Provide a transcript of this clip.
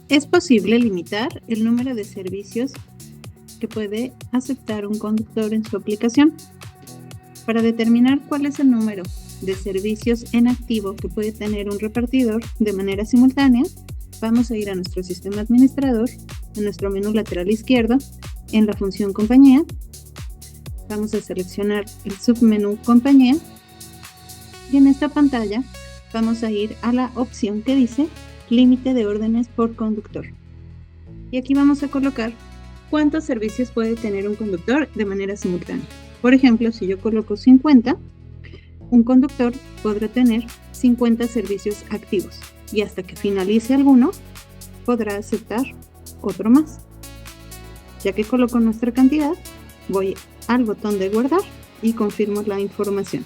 Es posible limitar el número de servicios que puede aceptar un conductor en su aplicación. Para determinar cuál es el número de servicios en activo que puede tener un repartidor de manera simultánea, vamos a ir a nuestro sistema administrador, en nuestro menú lateral izquierdo, en la función compañía. Vamos a seleccionar el submenú compañía y en esta pantalla vamos a ir a la opción que dice límite de órdenes por conductor. Y aquí vamos a colocar cuántos servicios puede tener un conductor de manera simultánea. Por ejemplo, si yo coloco 50, un conductor podrá tener 50 servicios activos y hasta que finalice alguno, podrá aceptar otro más. Ya que coloco nuestra cantidad, voy al botón de guardar y confirmo la información.